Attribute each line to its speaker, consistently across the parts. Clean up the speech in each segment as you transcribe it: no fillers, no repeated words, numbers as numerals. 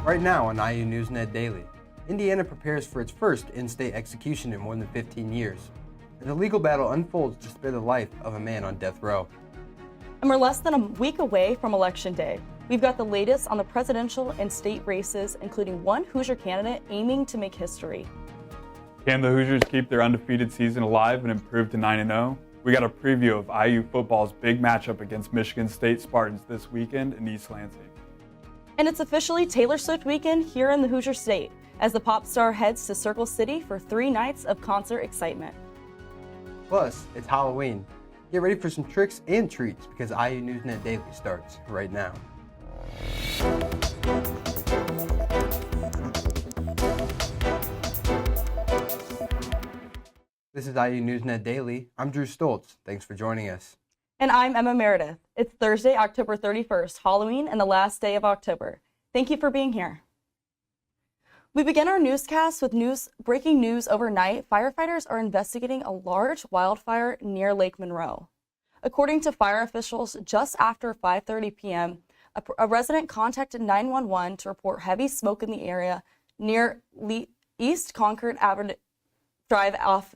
Speaker 1: Right now on IU NewsNet Daily, Indiana prepares for its first in-state execution in more than 15 years, as a legal battle unfolds to spare the life of a man on death row.
Speaker 2: And we're less than a week away from Election Day. We've got the latest on the presidential and state races, including one Hoosier candidate aiming to make history.
Speaker 3: Can the Hoosiers keep their undefeated season alive and improve to 9-0? We got a preview of IU football's big matchup against Michigan State Spartans this weekend in East Lansing.
Speaker 2: And it's officially Taylor Swift weekend here in the Hoosier State, as the pop star heads to Circle City for 3 nights of concert excitement.
Speaker 1: Plus, it's Halloween. Get ready for some tricks and treats because IU NewsNet Daily starts right now. This is IU NewsNet Daily. I'm Drew Stoltz. Thanks for joining us.
Speaker 2: And I'm Emma Meredith. It's Thursday, October 31st, Halloween, and the last day of October. Thank you for being here. We begin our newscast with breaking news overnight. Firefighters are investigating a large wildfire near Lake Monroe. According to fire officials, just after 5:30 p.m., a resident contacted 911 to report heavy smoke in the area near East Concord Avenue Drive off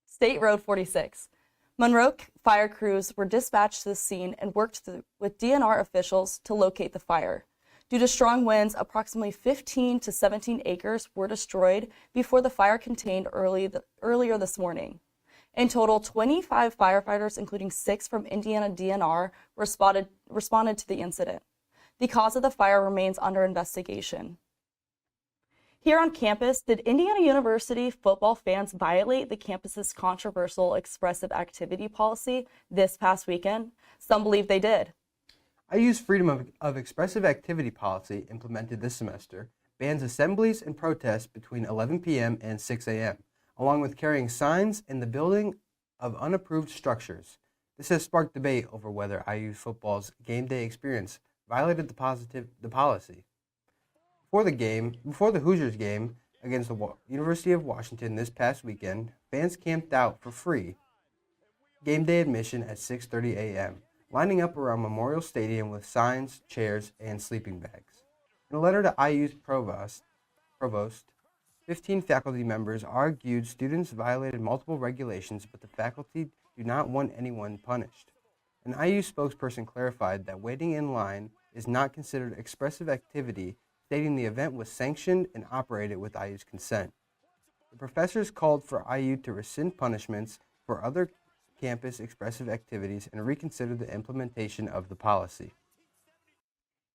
Speaker 2: State Road 46. Monroe fire crews were dispatched to the scene and worked with DNR officials to locate the fire. Due to strong winds, approximately 15 to 17 acres were destroyed before the fire contained earlier this morning. In total, 25 firefighters, including 6 from Indiana DNR, responded to the incident. The cause of the fire remains under investigation. Here on campus, did Indiana University football fans violate the campus's controversial expressive activity policy this past weekend? Some believe they did.
Speaker 1: IU's freedom of expressive activity policy implemented this semester bans assemblies and protests between 11 p.m. and 6 a.m., along with carrying signs and the building of unapproved structures. This has sparked debate over whether IU football's game day experience violated the policy. Before the Hoosiers game against the University of Washington this past weekend, fans camped out for free game day admission at 6:30 a.m., lining up around Memorial Stadium with signs, chairs, and sleeping bags. In a letter to IU's provost, 15 faculty members argued students violated multiple regulations, but the faculty do not want anyone punished. An IU spokesperson clarified that waiting in line is not considered expressive activity, stating the event was sanctioned and operated with IU's consent. The professors called for IU to rescind punishments for other campus expressive activities and reconsider the implementation of the policy.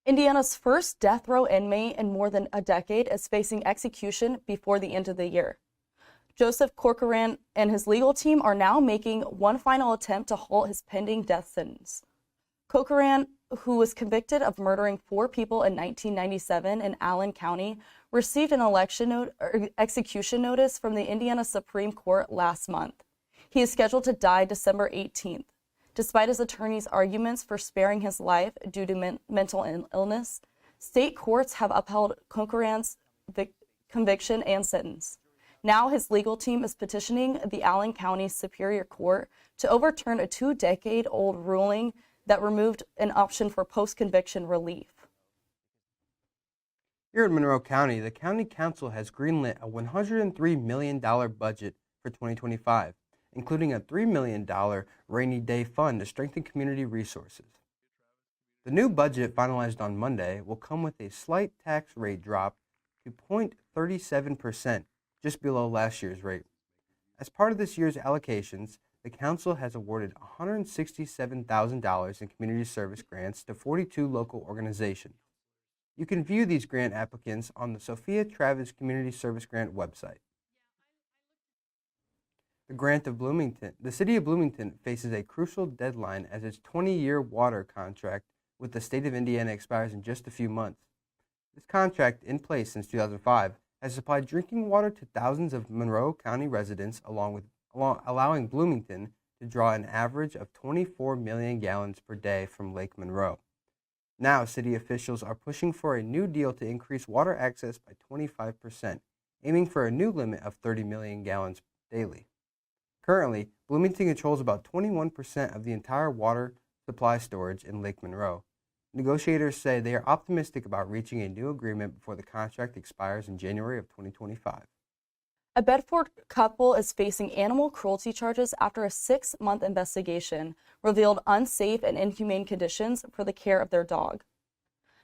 Speaker 2: Indiana's first death row inmate in more than a decade is facing execution before the end of the year. Joseph Corcoran and his legal team are now making one final attempt to halt his pending death sentence. Corcoran, who was convicted of murdering 4 people in 1997 in Allen County, received an execution notice from the Indiana Supreme Court last month. He is scheduled to die December 18th. Despite his attorney's arguments for sparing his life due to mental illness, state courts have upheld Corcoran's conviction and sentence. Now his legal team is petitioning the Allen County Superior Court to overturn a 2-decade-old ruling that removed an option for post-conviction relief.
Speaker 1: Here in Monroe County, the County Council has greenlit a $103 million budget for 2025, including a $3 million rainy day fund to strengthen community resources. The new budget, finalized on Monday, will come with a slight tax rate drop to 0.37%, just below last year's rate. As part of this year's allocations, the Council has awarded $167,000 in community service grants to 42 local organizations. You can view these grant applicants on the Sophia Travis Community Service Grant website. The City of Bloomington faces a crucial deadline as its 20-year water contract with the state of Indiana expires in just a few months. This contract, in place since 2005, has supplied drinking water to thousands of Monroe County residents, allowing Bloomington to draw an average of 24 million gallons per day from Lake Monroe. Now, city officials are pushing for a new deal to increase water access by 25%, aiming for a new limit of 30 million gallons daily. Currently, Bloomington controls about 21% of the entire water supply storage in Lake Monroe. Negotiators say they are optimistic about reaching a new agreement before the contract expires in January of 2025.
Speaker 2: A Bedford couple is facing animal cruelty charges after a 6-month investigation revealed unsafe and inhumane conditions for the care of their dog.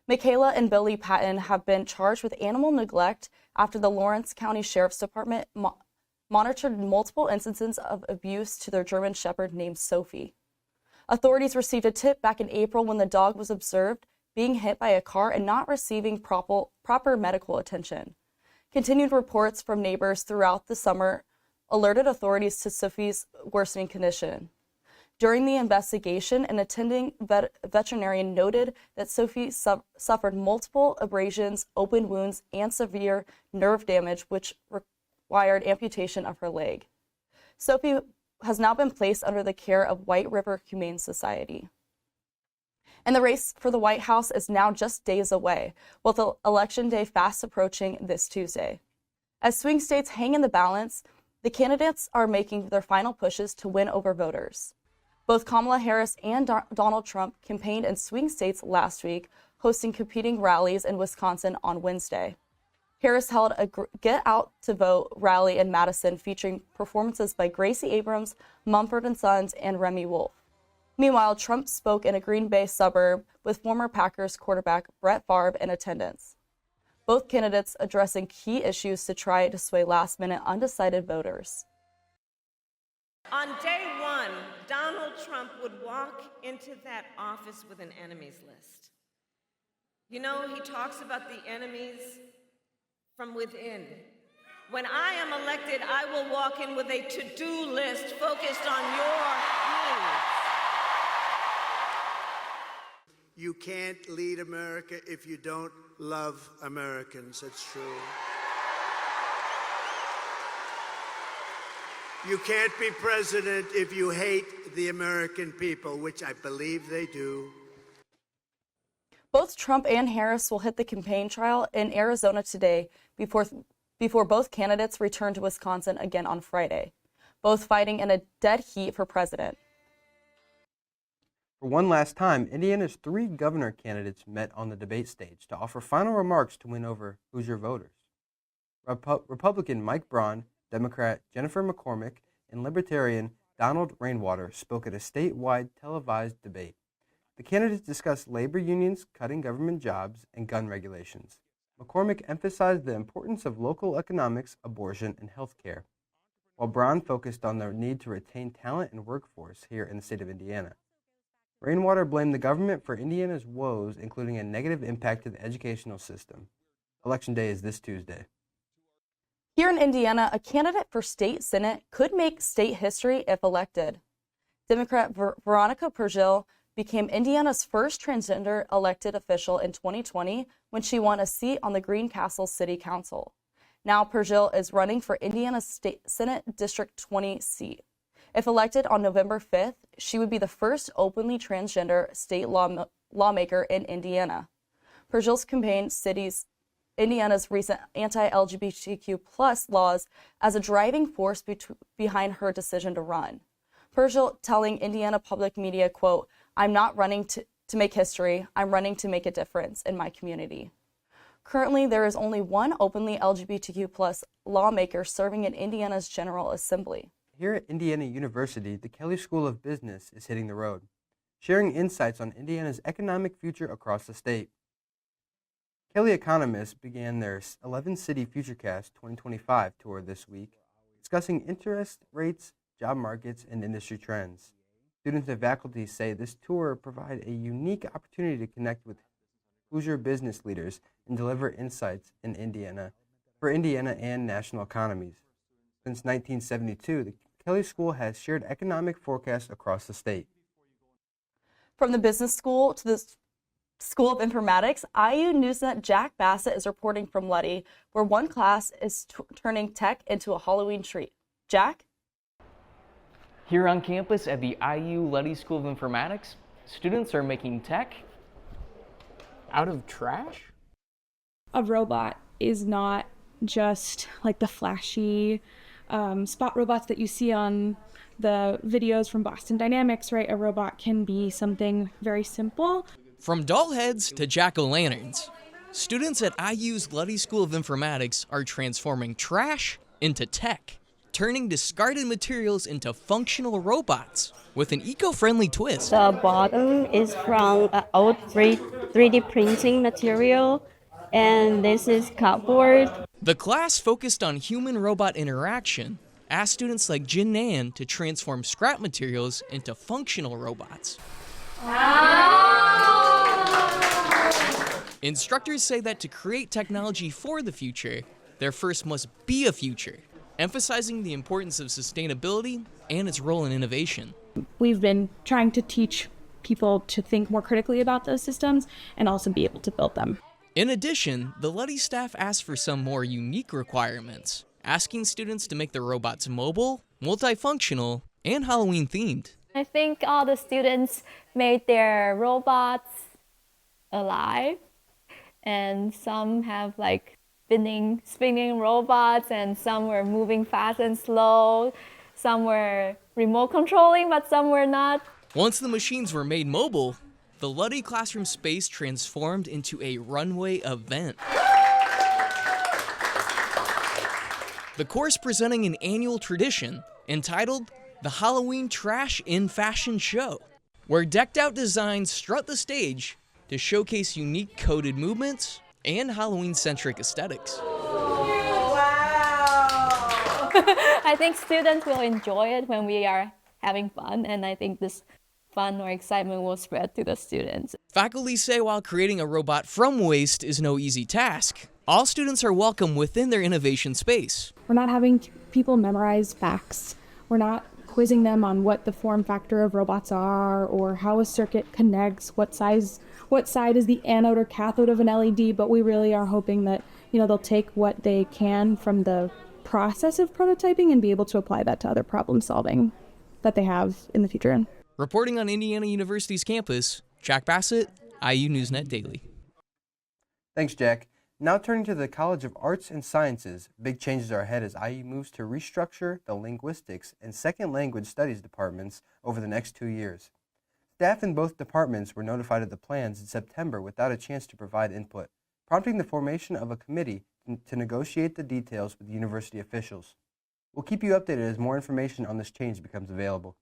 Speaker 2: Michaela and Billy Patton have been charged with animal neglect after the Lawrence County Sheriff's Department monitored multiple instances of abuse to their German Shepherd named Sophie. Authorities received a tip back in April when the dog was observed being hit by a car and not receiving proper medical attention. Continued reports from neighbors throughout the summer alerted authorities to Sophie's worsening condition. During the investigation, an attending veterinarian noted that Sophie suffered multiple abrasions, open wounds, and severe nerve damage, which required amputation of her leg. Sophie has now been placed under the care of White River Humane Society. And the race for the White House is now just days away, with Election Day fast approaching this Tuesday. As swing states hang in the balance, the candidates are making their final pushes to win over voters. Both Kamala Harris and Donald Trump campaigned in swing states last week, hosting competing rallies in Wisconsin on Wednesday. Harris held a Get Out to Vote rally in Madison featuring performances by Gracie Abrams, Mumford & Sons, and Remy Wolf. Meanwhile, Trump spoke in a Green Bay suburb with former Packers quarterback Brett Favre in attendance. Both candidates addressing key issues to try to sway last-minute undecided voters.
Speaker 4: On day one, Donald Trump would walk into that office with an enemies list. You know, he talks about the enemies from within. When I am elected, I will walk in with a to-do list focused on your needs.
Speaker 5: You can't lead America if you don't love Americans. It's true. You can't be president if you hate the American people, which I believe they do.
Speaker 2: Both Trump and Harris will hit the campaign trail in Arizona today before both candidates return to Wisconsin again on Friday, both fighting in a dead heat for president.
Speaker 1: For one last time, Indiana's 3 governor candidates met on the debate stage to offer final remarks to win over Hoosier voters. Republican Mike Braun, Democrat Jennifer McCormick, and Libertarian Donald Rainwater spoke at a statewide televised debate. The candidates discussed labor unions, cutting government jobs, and gun regulations. McCormick emphasized the importance of local economics, abortion, and health care, while Braun focused on the need to retain talent and workforce here in the state of Indiana. Rainwater blamed the government for Indiana's woes, including a negative impact to the educational system. Election Day is this Tuesday.
Speaker 2: Here in Indiana, a candidate for state senate could make state history if elected. Democrat Veronica Pergil became Indiana's first transgender elected official in 2020 when she won a seat on the Greencastle City Council. Now Pergil is running for Indiana's State Senate District 20 seat. If elected on November 5th, she would be the first openly transgender state lawmaker in Indiana. Pergil's campaign cites Indiana's recent anti-LGBTQ+ laws as a driving force behind her decision to run. Pergil telling Indiana Public Media, quote, "I'm not running to make history, I'm running to make a difference in my community." Currently, there is only one openly LGBTQ+ lawmaker serving in Indiana's General Assembly.
Speaker 1: Here at Indiana University, the Kelley School of Business is hitting the road, sharing insights on Indiana's economic future across the state. Kelley economists began their 11-city Futurecast 2025 tour this week, discussing interest rates, job markets, and industry trends. Students and faculty say this tour provides a unique opportunity to connect with Hoosier business leaders and deliver insights in Indiana for Indiana and national economies. Since 1972, the Kelley School has shared economic forecasts across the state.
Speaker 2: From the business school to the School of Informatics, IU NewsNet Jack Bassett is reporting from Luddy, where one class is turning tech into a Halloween treat. Jack?
Speaker 6: Here on campus at the IU Luddy School of Informatics, students are making tech out of trash.
Speaker 7: A robot is not just like the flashy spot robots that you see on the videos from Boston Dynamics, right? A robot can be something very simple.
Speaker 6: From doll heads to jack-o'-lanterns, students at IU's Luddy School of Informatics are transforming trash into tech, turning discarded materials into functional robots with an eco-friendly twist.
Speaker 8: The bottom is from an old 3D printing material, and this is cardboard.
Speaker 6: The class focused on human-robot interaction, asked students like Jin Nan to transform scrap materials into functional robots. Instructors say that to create technology for the future, there first must be a future, emphasizing the importance of sustainability and its role in innovation.
Speaker 7: We've been trying to teach people to think more critically about those systems and also be able to build them.
Speaker 6: In addition, the Luddy staff asked for some more unique requirements, asking students to make their robots mobile, multifunctional, and Halloween themed.
Speaker 8: I think all the students made their robots alive, and some have like spinning robots, and some were moving fast and slow, some were remote controlling, but some were not.
Speaker 6: Once the machines were made mobile, the Luddy classroom space transformed into a runway event. The course presenting an annual tradition entitled the Halloween Trash in Fashion Show, where decked-out designs strut the stage to showcase unique coded movements and Halloween-centric aesthetics.
Speaker 8: Wow! I think students will enjoy it when we are having fun, and I think this fun or excitement will spread to the students.
Speaker 6: Faculty say while creating a robot from waste is no easy task, all students are welcome within their innovation space.
Speaker 7: We're not having people memorize facts. We're not quizzing them on what the form factor of robots are or how a circuit connects, what side is the anode or cathode of an LED, but we really are hoping that, they'll take what they can from the process of prototyping and be able to apply that to other problem solving that they have in the future.
Speaker 6: Reporting on Indiana University's campus, Jack Bassett, IU NewsNet Daily.
Speaker 1: Thanks, Jack. Now turning to the College of Arts and Sciences, big changes are ahead as IU moves to restructure the linguistics and second language studies departments over the next 2 years. Staff in both departments were notified of the plans in September without a chance to provide input, prompting the formation of a committee to negotiate the details with university officials. We'll keep you updated as more information on this change becomes available.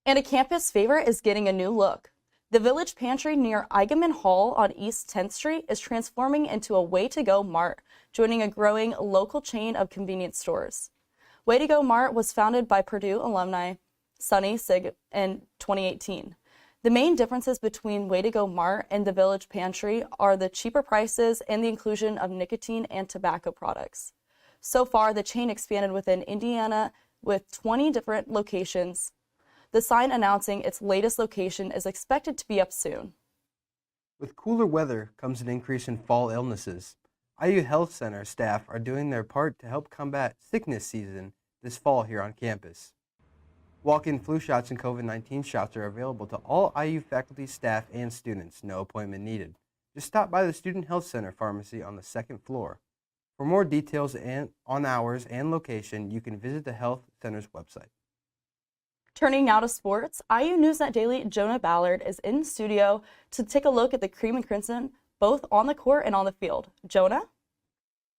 Speaker 2: And a campus favorite is getting a new look. The Village Pantry near Eigenman Hall on East 10th Street is transforming into a Way-to-Go Mart, joining a growing local chain of convenience stores. Way-to-Go Mart was founded by Purdue alumni Sonny Sig in 2018. The main differences between Way-to-Go Mart and the Village Pantry are the cheaper prices and the inclusion of nicotine and tobacco products. So far, the chain expanded within Indiana with 20 different locations. The sign announcing its latest location is expected to be up soon.
Speaker 1: With cooler weather comes an increase in fall illnesses. IU Health Center staff are doing their part to help combat sickness season this fall here on campus. Walk-in flu shots and COVID-19 shots are available to all IU faculty, staff, and students. No appointment needed. Just stop by the Student Health Center pharmacy on the second floor. For more details on hours and location, you can visit the Health Center's website.
Speaker 2: Turning now to sports, IU NewsNet Daily Jonah Ballard is in studio to take a look at the Cream and Crimson, both on the court and on the field. Jonah?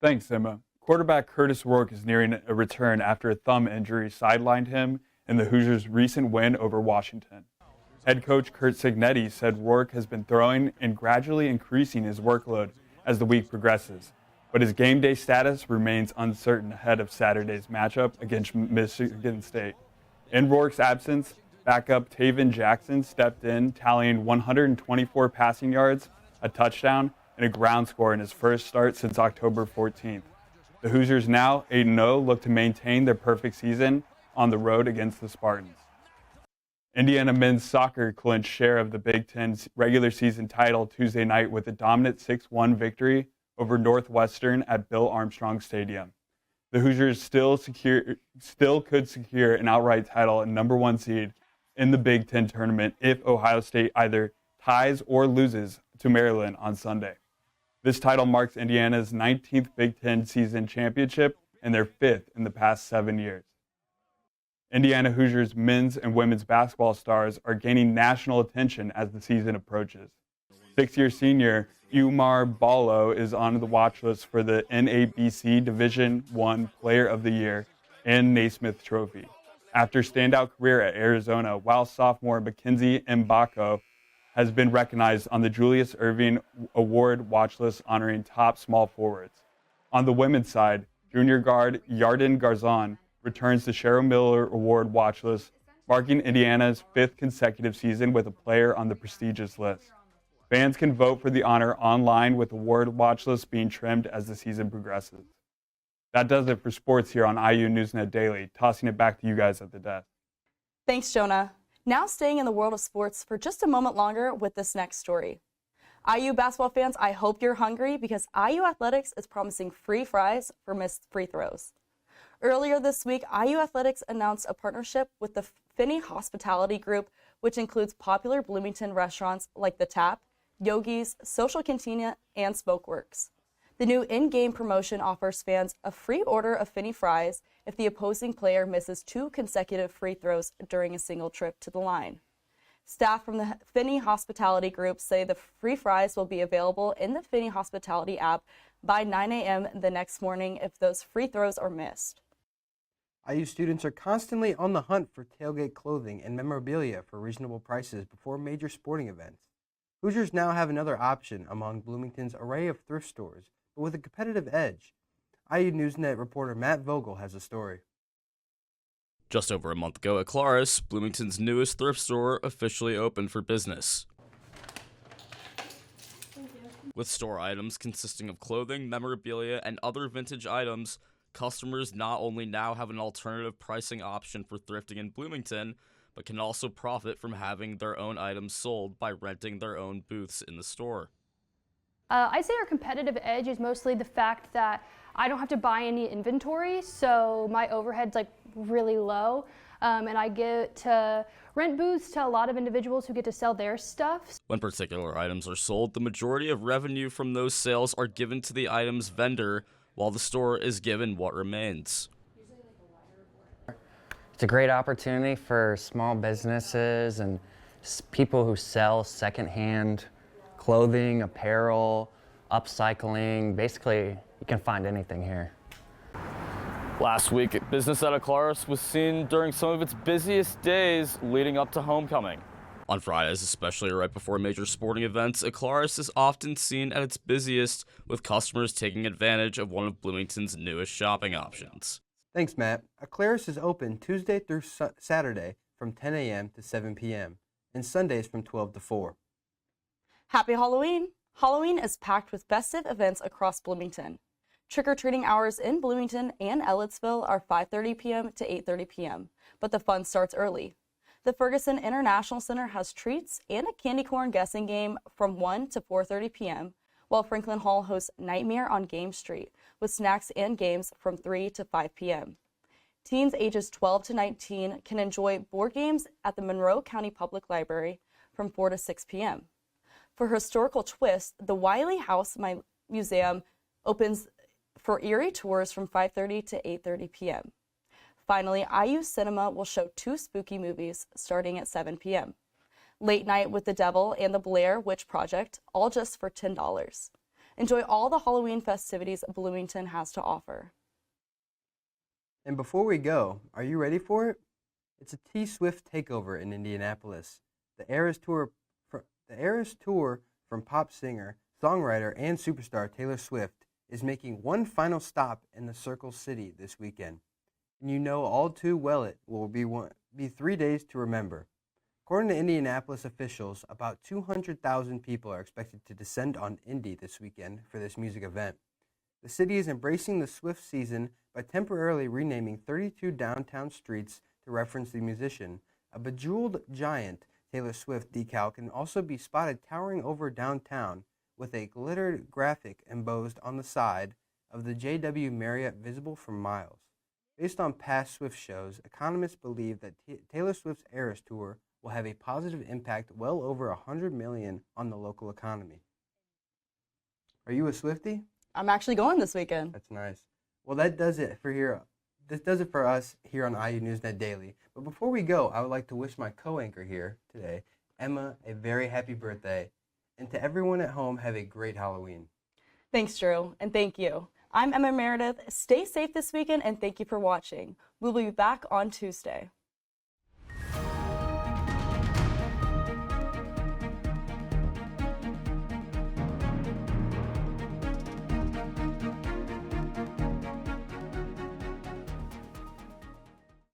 Speaker 3: Thanks, Emma. Quarterback Curtis Rourke is nearing a return after a thumb injury sidelined him in the Hoosiers' recent win over Washington. Head coach Kurt Signetti said Rourke has been throwing and gradually increasing his workload as the week progresses, but his game day status remains uncertain ahead of Saturday's matchup against Michigan State. In Rourke's absence, backup Taven Jackson stepped in, tallying 124 passing yards, a touchdown, and a ground score in his first start since October 14th. The Hoosiers, now 8-0, look to maintain their perfect season on the road against the Spartans. Indiana men's soccer clinched share of the Big Ten's regular season title Tuesday night with a dominant 6-1 victory over Northwestern at Bill Armstrong Stadium. The Hoosiers still could secure an outright title and number one seed in the Big Ten tournament if Ohio State either ties or loses to Maryland on Sunday. This title marks Indiana's 19th Big Ten season championship and their 5th in the past 7 years. Indiana Hoosiers men's and women's basketball stars are gaining national attention as the season approaches. Six-year senior Umar Ballo is on the watch list for the NABC Division I Player of the Year and Naismith Trophy after standout career at Arizona, while sophomore Mackenzie Mbako has been recognized on the Julius Erving Award watch list honoring top small forwards. On the women's side, junior guard Yarden Garzon returns to Cheryl Miller Award watch list, marking Indiana's 5th consecutive season with a player on the prestigious list. Fans can vote for the honor online, with award watch lists being trimmed as the season progresses. That does it for sports here on IU NewsNet Daily. Tossing it back to you guys at the desk.
Speaker 2: Thanks, Jonah. Now staying in the world of sports for just a moment longer with this next story. IU basketball fans, I hope you're hungry because IU Athletics is promising free fries for missed free throws. Earlier this week, IU Athletics announced a partnership with the Finney Hospitality Group, which includes popular Bloomington restaurants like The Tap, Yogi's, Social Cantina, and Smokeworks. The new in-game promotion offers fans a free order of Finney fries if the opposing player misses 2 consecutive free throws during a single trip to the line. Staff from the Finney Hospitality Group say the free fries will be available in the Finney Hospitality app by 9 a.m. the next morning if those free throws are missed.
Speaker 1: IU students are constantly on the hunt for tailgate clothing and memorabilia for reasonable prices before major sporting events. Hoosiers now have another option among Bloomington's array of thrift stores, but with a competitive edge. IU NewsNet reporter Matt Vogel has a story.
Speaker 9: Just over a month ago at Claris, Bloomington's newest thrift store officially opened for business. With store items consisting of clothing, memorabilia, and other vintage items, customers not only now have an alternative pricing option for thrifting in Bloomington, but can also profit from having their own items sold by renting their own booths in the store.
Speaker 10: I'd say our competitive edge is mostly the fact that I don't have to buy any inventory, so my overhead's really low, and I get to rent booths to a lot of individuals who get to sell their stuff.
Speaker 9: When particular items are sold, the majority of revenue from those sales are given to the item's vendor, while the store is given what remains.
Speaker 11: It's a great opportunity for small businesses and people who sell secondhand clothing, apparel, upcycling. Basically, you can find anything here.
Speaker 12: Last week, business at Claris was seen during some of its busiest days leading up to homecoming.
Speaker 9: On Fridays, especially right before major sporting events, Claris is often seen at its busiest, with customers taking advantage of one of Bloomington's newest shopping options.
Speaker 1: Thanks, Matt. Claris is open Tuesday through Saturday from 10 a.m. to 7 p.m. and Sundays from 12 to 4.
Speaker 2: Happy Halloween! Halloween is packed with festive events across Bloomington. Trick-or-treating hours in Bloomington and Ellettsville are 5:30 p.m. to 8:30 p.m., but the fun starts early. The Ferguson International Center has treats and a candy corn guessing game from 1 to 4:30 p.m., while Franklin Hall hosts Nightmare on Game Street with snacks and games from 3 to 5 p.m. Teens ages 12 to 19 can enjoy board games at the Monroe County Public Library from 4 to 6 p.m. For historical twist, the Wiley House Museum opens for eerie tours from 5:30 to 8:30 p.m. Finally, IU Cinema will show 2 spooky movies starting at 7 p.m. Late Night with the Devil and the Blair Witch Project, all just for $10. Enjoy all the Halloween festivities Bloomington has to offer.
Speaker 1: And before we go, are you ready for it? It's a T-Swift takeover in Indianapolis. The Eras Tour from pop singer, songwriter, and superstar Taylor Swift is making one final stop in the Circle City this weekend. And you know all too well it will be 3 days to remember. According to Indianapolis officials, about 200,000 people are expected to descend on Indy this weekend for this music event. The city is embracing the Swift season by temporarily renaming 32 downtown streets to reference the musician. A bejeweled giant Taylor Swift decal can also be spotted towering over downtown with a glittered graphic embossed on the side of the JW Marriott visible from miles. Based on past Swift shows, economists believe that Taylor Swift's Eras Tour will have a positive impact well over $100 million on the local economy. Are you a Swiftie?
Speaker 2: I'm actually going this weekend.
Speaker 1: That's nice. Well, that does it for here. this does it for us here on IU NewsNet Daily. But before we go, I would like to wish my co-anchor here today, Emma, a very happy birthday. And to everyone at home, have a great Halloween.
Speaker 2: Thanks, Drew, and thank you. I'm Emma Meredith. Stay safe this weekend, and thank you for watching. We'll be back on Tuesday.